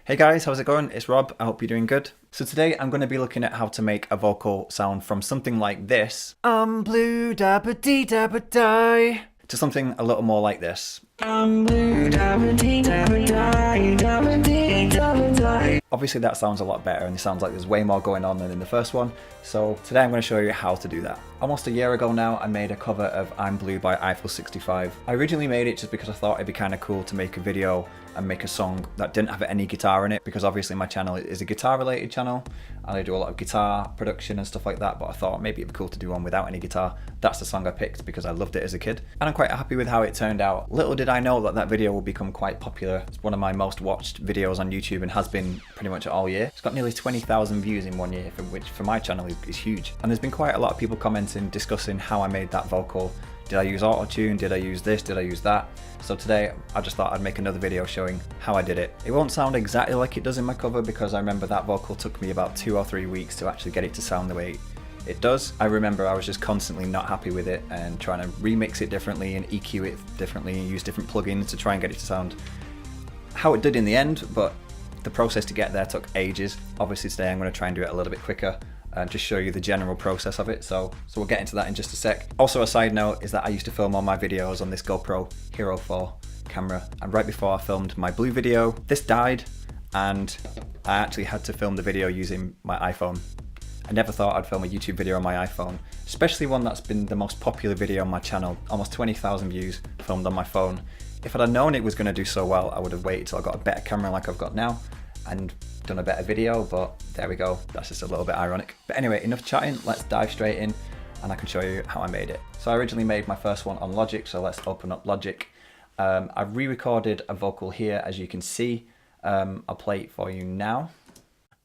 Hey guys, how's it going? It's Rob, I hope you're doing good. So today I'm going to be looking at how to make a vocal sound from something like this. I'm blue da ba dee da ba die. To something a little more like this. Obviously that sounds a lot better and it sounds like there's way more going on than in the first one. So today I'm going to show you how to do that. Almost a year ago now I made a cover of I'm Blue by Eiffel 65. I originally made it just because I thought it'd be kind of cool to make a video and make a song that didn't have any guitar in it, because obviously my channel is a guitar related channel and I do a lot of guitar production and stuff like that, but I thought maybe it'd be cool to do one without any guitar. That's the song I picked because I loved it as a kid and I'm quite happy with how it turned out. Little did I know that that video will become quite popular. It's one of my most watched videos on YouTube and has been pretty much all year. It's got nearly 20,000 views in 1 year, which for my channel is huge. And there's been quite a lot of people commenting, discussing how I made that vocal. Did I use auto-tune? Did I use this? Did I use that? So today I just thought I'd make another video showing how I did it. It won't sound exactly like it does in my cover because I remember that vocal took me about 2 or 3 weeks to actually get it to sound the way it does. I remember I was just constantly not happy with it and trying to remix it differently and EQ it differently and use different plugins to try and get it to sound how it did in the end, but the process to get there took ages. Obviously today I'm going to try and do it a little bit quicker and just show you the general process of it. So we'll get into that in just a sec. Also a side note is that I used to film all my videos on this GoPro Hero 4 camera, and right before I filmed my Blue video, this died and I actually had to film the video using my iPhone. I never thought I'd film a YouTube video on my iPhone, especially one that's been the most popular video on my channel, almost 20,000 views filmed on my phone. If I'd have known it was going to do so well, I would have waited till I got a better camera like I've got now and done a better video, but there we go, that's just a little bit ironic. But anyway, enough chatting, let's dive straight in and I can show you how I made it. So I originally made my first one on Logic, so let's open up Logic. I've re-recorded a vocal here, as you can see. I'll play it for you now.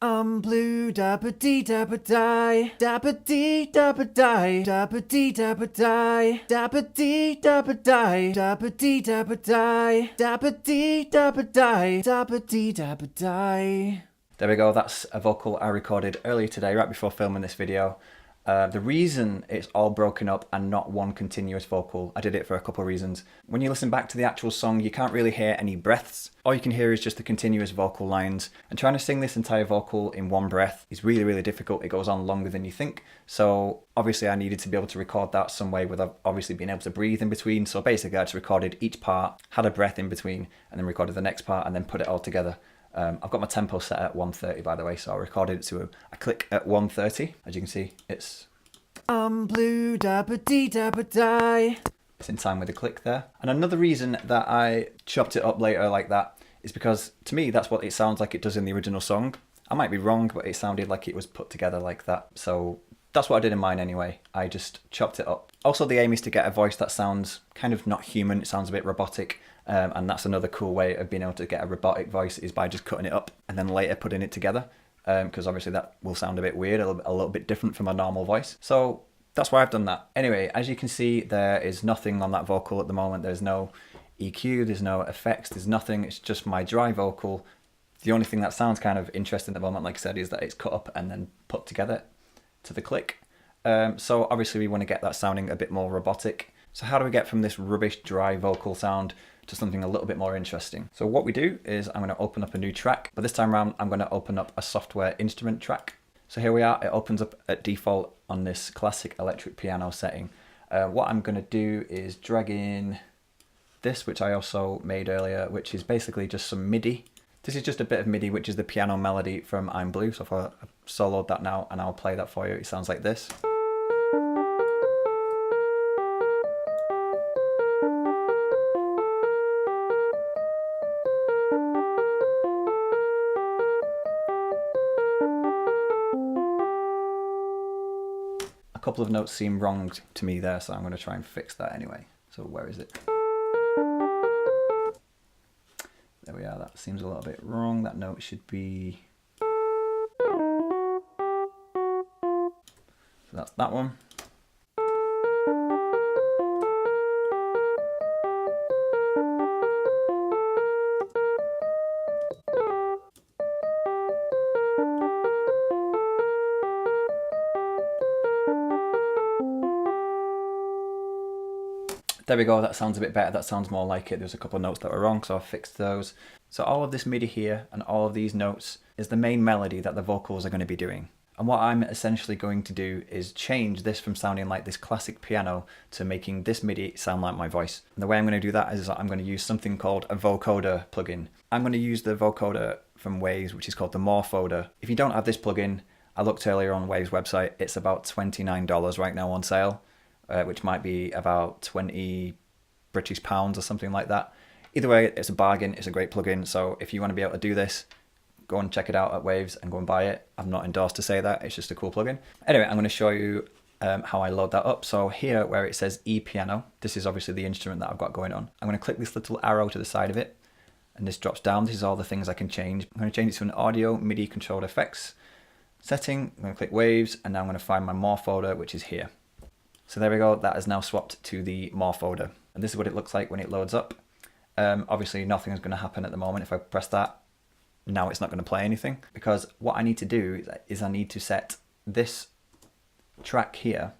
I'm blue da ba dee da ba die, da ba dee da ba die, da ba dee da ba die, da ba dee da ba die, da ba dee da ba die, da ba dee da ba die, da ba dee da ba die. There we go, that's a vocal I recorded earlier today, right before filming this video. The reason it's all broken up and not one continuous vocal, I did it for a couple of reasons. When you listen back to the actual song, you can't really hear any breaths. All you can hear is just the continuous vocal lines. And trying to sing this entire vocal in one breath is really, really difficult. It goes on longer than you think. So obviously I needed to be able to record that some way without obviously being able to breathe in between. So basically I just recorded each part, had a breath in between, and then recorded the next part and then put it all together. I've got my tempo set at 130 by the way, so I recorded it to a click at 130. As you can see, it's blue da ba dee da ba die. It's in time with the click there. And another reason that I chopped it up later like that is because to me that's what it sounds like it does in the original song. I might be wrong, but it sounded like it was put together like that. So that's what I did in mine anyway. I just chopped it up. Also the aim is to get a voice that sounds kind of not human, it sounds a bit robotic. And that's another cool way of being able to get a robotic voice is by just cutting it up and then later putting it together. Because obviously that will sound a bit weird, a little bit different from a normal voice. So that's why I've done that. Anyway, as you can see, there is nothing on that vocal at the moment. There's no EQ, there's no effects, there's nothing. It's just my dry vocal. The only thing that sounds kind of interesting at the moment, like I said, is that it's cut up and then put together to the click. So obviously we want to get that sounding a bit more robotic. So how do we get from this rubbish dry vocal sound to something a little bit more interesting? So what we do is I'm going to open up a new track, but this time around I'm going to open up a software instrument track. So here we are, it opens up at default on this classic electric piano setting. What I'm going to do is drag in this, which I also made earlier, which is basically just some MIDI. This is just a bit of MIDI, which is the piano melody from I'm Blue. So if I soloed that now and I'll play that for you, it sounds like this. A couple of notes seem wrong to me there, so I'm going to try and fix that anyway. So where is it? There we are, that seems a little bit wrong. That note should be... So that's that one. There we go, that sounds a bit better, that sounds more like it. There's a couple of notes that were wrong, so I fixed those. So all of this MIDI here and all of these notes is the main melody that the vocals are going to be doing. And what I'm essentially going to do is change this from sounding like this classic piano to making this MIDI sound like my voice. And the way I'm going to do that is I'm going to use something called a vocoder plugin. I'm going to use the vocoder from Waves, which is called the Morphoder. If you don't have this plugin, I looked earlier on Waves' website, it's about $29 right now on sale, which might be about 20 British pounds or something like that. Either way, it's a bargain, it's a great plugin, so if you want to be able to do this, go and check it out at Waves and go and buy it. I'm not endorsed to say that, it's just a cool plugin. Anyway, I'm going to show you how I load that up. So here where it says E piano, this is obviously the instrument that I've got going on. I'm going to click this little arrow to the side of it, and this drops down. This is all the things I can change. I'm going to change it to an audio MIDI controlled effects setting. I'm going to click Waves, and now I'm going to find my Morphoder, which is here. So there we go, that is now swapped to the Morphoder. And this is what it looks like when it loads up. Obviously nothing is going to happen at the moment. If I press that, now it's not going to play anything, because what I need to do is I need to set this track here,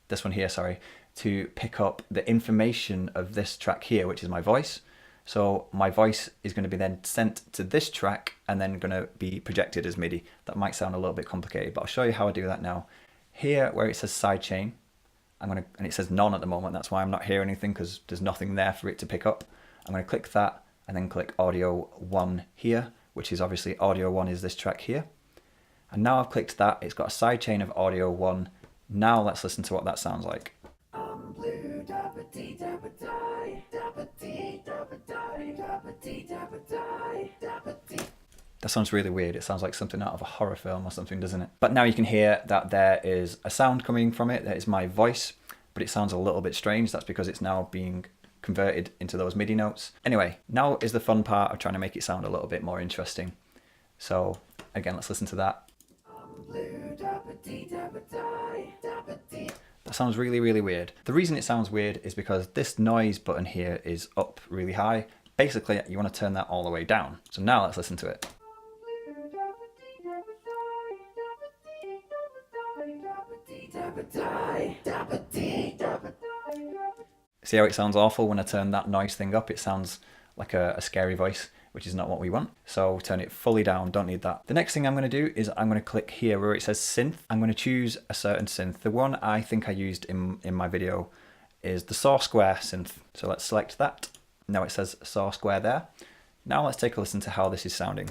this one here, sorry, to pick up the information of this track here, which is my voice. So my voice is going to be then sent to this track and then going to be projected as MIDI. That might sound a little bit complicated, but I'll show you how I do that now. Here where it says sidechain, and it says none at the moment, that's why I'm not hearing anything, because there's nothing there for it to pick up. I'm going to click that and then click audio 1 here, which is obviously audio 1 is this track here. And now I've clicked that, it's got a sidechain of audio 1. Now let's listen to what that sounds like. That sounds really weird. It sounds like something out of a horror film or something, doesn't it? But now you can hear that there is a sound coming from it. That is my voice, but it sounds a little bit strange. That's because it's now being converted into those MIDI notes. Anyway, now is the fun part of trying to make it sound a little bit more interesting. So again, let's listen to that. That sounds really, really weird. The reason it sounds weird is because this noise button here is up really high. Basically, you want to turn that all the way down. So now let's listen to it. See how it sounds awful when I turn that noise thing up? It sounds like a scary voice, which is not what we want. So turn it fully down, don't need that. The next thing I'm going to do is I'm going to click here where it says synth. I'm going to choose a certain synth. The one I think I used in my video is the saw square synth. So let's select that. Now it says saw square there. Now let's take a listen to how this is sounding.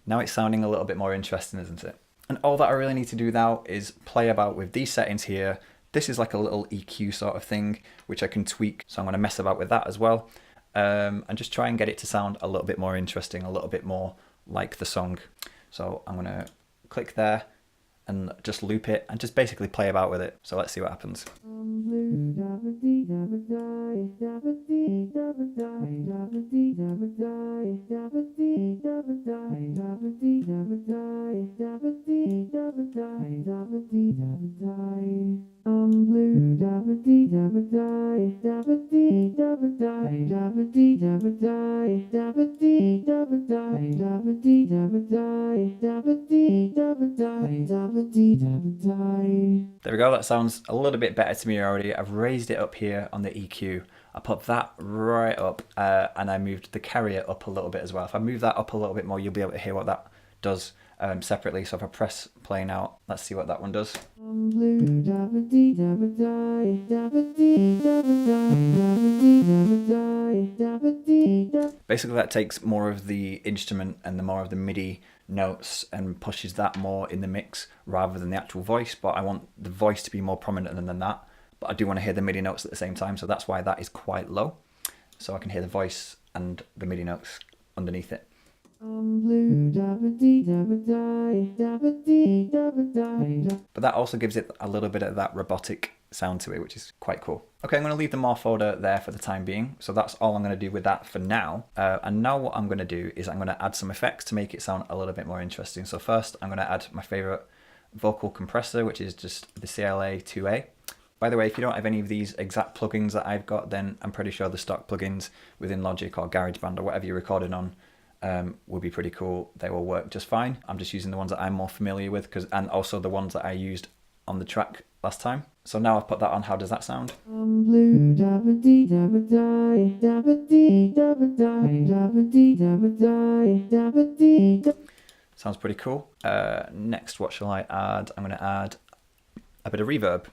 Now it's sounding a little bit more interesting, isn't it? And all that I really need to do now is play about with these settings here. This is like a little EQ sort of thing, which I can tweak. So I'm going to mess about with that as well. And just try and get it to sound a little bit more interesting, a little bit more like the song. So I'm going to click there and just loop it and just basically play about with it. So let's see what happens. There we go, that sounds a little bit better to me already. I've raised it up here on the EQ. I put that right up and I moved the carrier up a little bit as well. If I move that up a little bit more, you'll be able to hear what that does separately. So if I press play now, let's see what that one does. Basically that takes more of the instrument and the more of the MIDI notes and pushes that more in the mix rather than the actual voice, but I want the voice to be more prominent than that, but I do want to hear the MIDI notes at the same time, so that's why that is quite low, so I can hear the voice and the MIDI notes underneath it. But that also gives it a little bit of that robotic sound to it, which is quite cool. Okay, I'm going to leave the Morphoder there for the time being, so that's all I'm going to do with that for now. And now what I'm going to do is I'm going to add some effects to make it sound a little bit more interesting. So first I'm going to add my favorite vocal compressor, which is just the CLA 2A. By the way, if you don't have any of these exact plugins that I've got, then I'm pretty sure the stock plugins within Logic or GarageBand or whatever you're recording on will be pretty cool. They will work just fine. I'm just using the ones that I'm more familiar with, and also the ones that I used on the track last time. So now I've put that on, how does that sound? Sounds pretty cool. Next, what shall I add? I'm going to add a bit of reverb.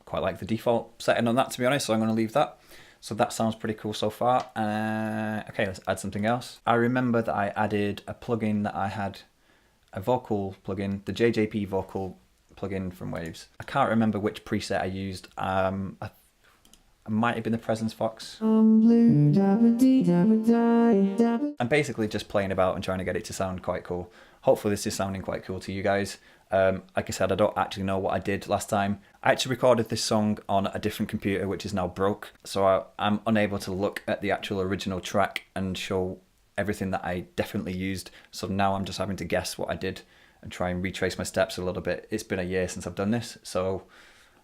Quite like the default setting on that, to be honest, so I'm going to leave that. So that sounds pretty cool so far. Okay, let's add something else. I remember that I added a plugin that I had, a vocal plugin, the JJP vocal plugin from Waves. I can't remember which preset I used. It might have been the Presence Fox. I'm basically just playing about and trying to get it to sound quite cool. Hopefully this is sounding quite cool to you guys. Like I said, I don't actually know what I did last time. I actually recorded this song on a different computer which is now broke, so I'm unable to look at the actual original track and show everything that I definitely used. So now I'm just having to guess what I did and try and retrace my steps a little bit. It's been a year since I've done this, so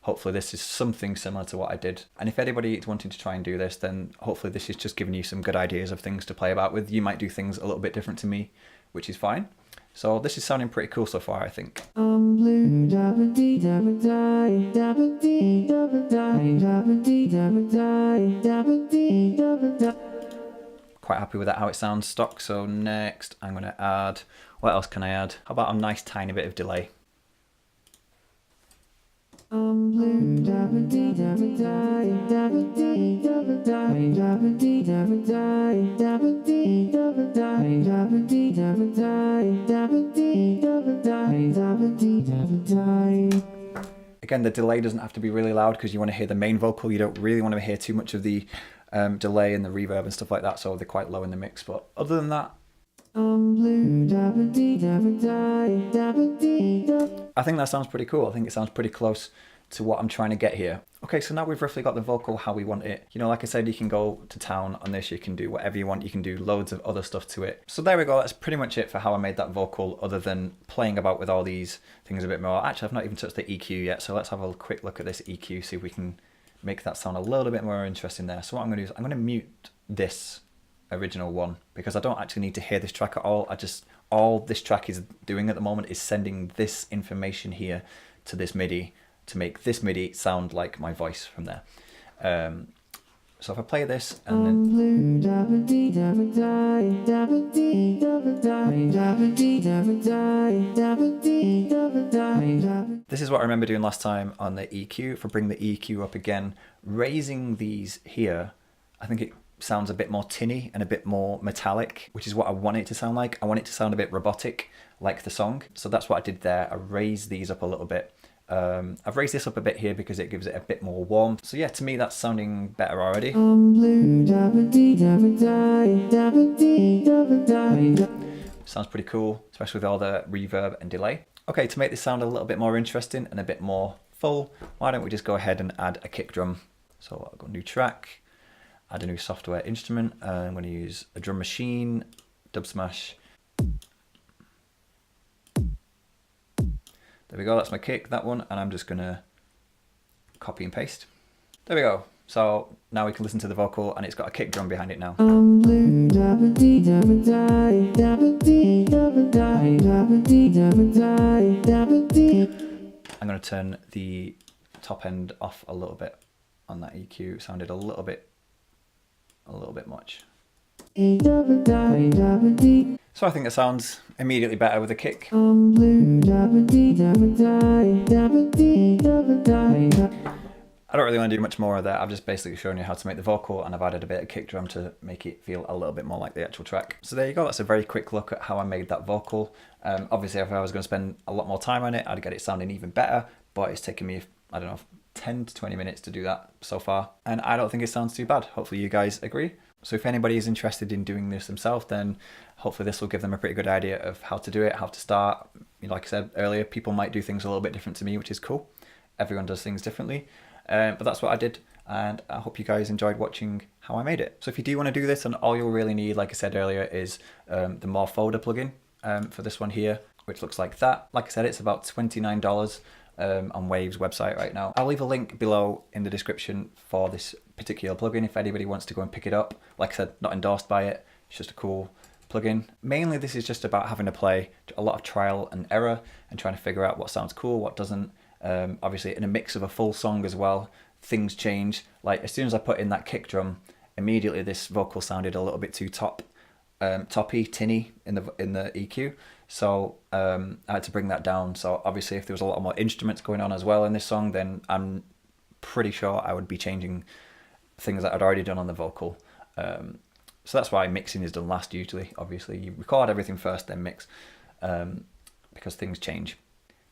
hopefully this is something similar to what I did. And if anybody is wanting to try and do this, then hopefully this is just giving you some good ideas of things to play about with. You might do things a little bit different to me, which is fine. So this is sounding pretty cool so far, I think. Quite happy with that, how it sounds stock. So next I'm going to add, what else can I add? How about a nice tiny bit of delay? Again, the delay doesn't have to be really loud because you want to hear the main vocal. You don't really want to hear too much of the delay and the reverb and stuff like that, so they're quite low in the mix. But other than that, I think that sounds pretty cool. I think it sounds pretty close to what I'm trying to get here. Okay, so now we've roughly got the vocal how we want it. You know, like I said, you can go to town on this, you can do whatever you want, you can do loads of other stuff to it. So there we go, that's pretty much it for how I made that vocal, other than playing about with all these things a bit more. Actually, I've not even touched the EQ yet, so let's have a quick look at this EQ, see if we can make that sound a little bit more interesting there. So what I'm going to do is I'm going to mute this original one because I don't actually need to hear this track at all. All this track is doing at the moment is sending this information here to this MIDI to make this MIDI sound like my voice from there. So if I play this and then... This is what I remember doing last time on the EQ. If I bring the EQ up again, raising these here, I think it sounds a bit more tinny and a bit more metallic, which is what I want it to sound like. I want it to sound a bit robotic, like the song. So that's what I did there. I raised these up a little bit. I've raised this up a bit here because it gives it a bit more warmth. So yeah, to me that's sounding better already. Sounds pretty cool, especially with all the reverb and delay. Okay, to make this sound a little bit more interesting and a bit more full, why don't we just go ahead and add a kick drum. So I'll go new track, add a new software instrument. I'm going to use a drum machine, dub smash. There we go, that's my kick, that one, and I'm just gonna copy and paste. There we go. So now we can listen to the vocal and it's got a kick drum behind it now. I'm gonna turn the top end off a little bit on that EQ. It sounded a little bit much. So I think it sounds immediately better with a kick. I don't really want to do much more of that. I've just basically shown you how to make the vocal and I've added a bit of kick drum to make it feel a little bit more like the actual track. So there you go, that's a very quick look at how I made that vocal. Obviously if I was going to spend a lot more time on it, I'd get it sounding even better, but it's taken me, I don't know, 10 to 20 minutes to do that so far. And I don't think it sounds too bad. Hopefully you guys agree. So if anybody is interested in doing this themselves, then hopefully this will give them a pretty good idea of how to do it, how to start. You know, like I said earlier, people might do things a little bit different to me, which is cool. Everyone does things differently. But that's what I did, and I hope you guys enjoyed watching how I made it. So if you do want to do this, then all you'll really need, like I said earlier, is the Morphoder plugin for this one here, which looks like that. Like I said, it's about $29, on Wave's website right now. I'll leave a link below in the description for this particular plugin if anybody wants to go and pick it up. Like I said, not endorsed by it, it's just a cool plugin. Mainly this is just about having to play a lot of trial and error and trying to figure out what sounds cool, what doesn't. Obviously in a mix of a full song as well, things change. Like as soon as I put in that kick drum, immediately this vocal sounded a little bit too toppy, tinny in the EQ. So I had to bring that down. So obviously if there was a lot more instruments going on as well in this song, then I'm pretty sure I would be changing things that I'd already done on the vocal. So that's why mixing is done last usually. Obviously you record everything first, then mix, because things change.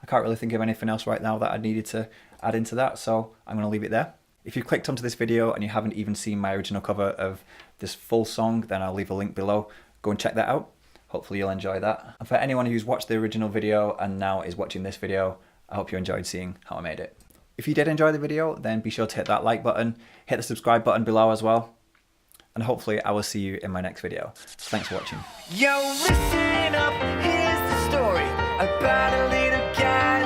I can't really think of anything else right now that I needed to add into that, so I'm going to leave it there. If you've clicked onto this video and you haven't even seen my original cover of this full song, then I'll leave a link below. Go and check that out. Hopefully you'll enjoy that. And for anyone who's watched the original video and now is watching this video, I hope you enjoyed seeing how I made it. If you did enjoy the video, then be sure to hit that like button, hit the subscribe button below as well, and hopefully I will see you in my next video. Thanks for watching. Yo, listen up, here's the story about a little guy